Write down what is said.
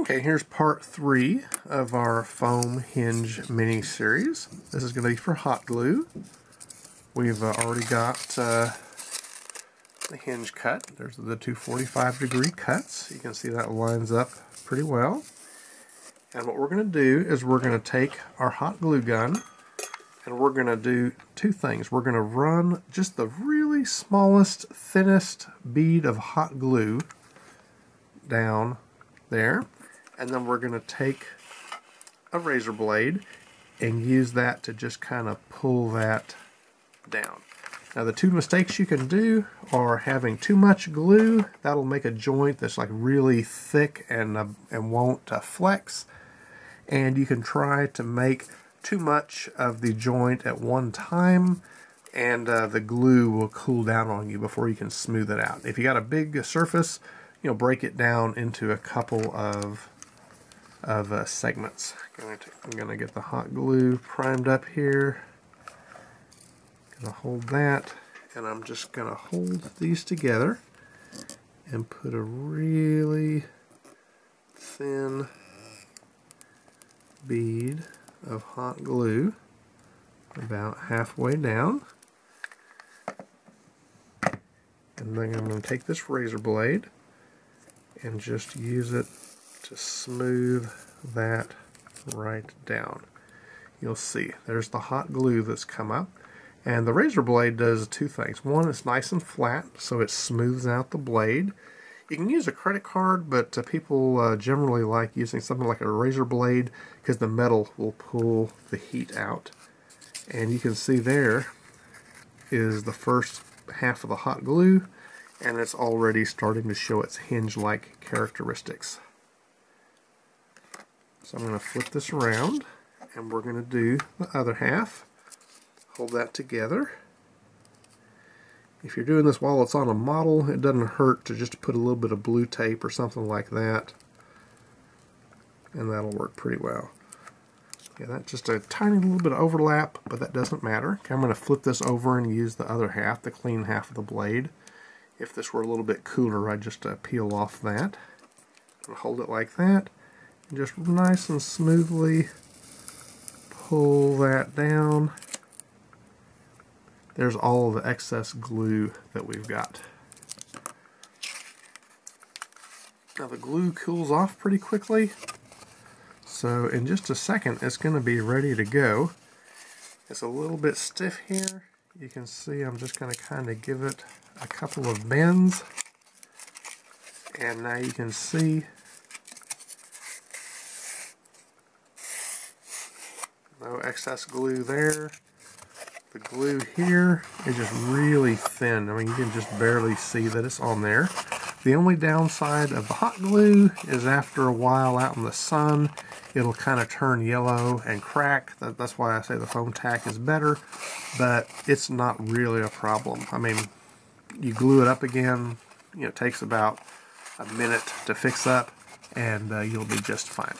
Okay, here's part 3 of our foam hinge mini series. This is going to be for hot glue. We've already got the hinge cut. There's the two 45-degree cuts. You can see that lines up pretty well. And what we're going to do is we're going to take our hot glue gun and we're going to do two things. We're going to run just the really smallest, thinnest bead of hot glue down there. And then we're going to take a razor blade and use that to just kind of pull that down. Now the two mistakes you can do are having too much glue. That'll make a joint that's like really thick and won't flex. And you can try to make too much of the joint at one time, and the glue will cool down on you before you can smooth it out. If you got a big surface, break it down into a couple of segments. I'm going to get the hot glue primed up here. Going to hold that, and I'm just going to hold these together and put a really thin bead of hot glue about halfway down. And then I'm going to take this razor blade and just use it to smooth that right down. You'll see there's the hot glue that's come up, and the razor blade does two things. One, it's nice and flat, so it smooths out the blade. You can use a credit card, but people generally like using something like a razor blade because the metal will pull the heat out. And you can see there is the first half of the hot glue, and it's already starting to show its hinge-like characteristics. So I'm going to flip this around, and we're going to do the other half. Hold that together. If you're doing this while it's on a model, it doesn't hurt to just put a little bit of blue tape or something like that, and that'll work pretty well. Yeah, that's just a tiny little bit of overlap, but that doesn't matter. Okay, I'm going to flip this over and use the other half, the clean half of the blade. If this were a little bit cooler, I'd just peel off that. And hold it like that, and just nice and smoothly pull that down. There's all of the excess glue that we've got. Now the glue cools off pretty quickly, so in just a second it's going to be ready to go. It's a little bit stiff here. You can see I'm just going to kind of give it a couple of bends, and now you can see no excess glue there. The glue here is just really thin. I mean, you can just barely see that it's on there. The only downside of the hot glue is after a while out in the sun, it'll kind of turn yellow and crack. That's why I say the Foam-Tac is better, but it's not really a problem. I mean, you glue it up again, it takes about a minute to fix up, and you'll be just fine.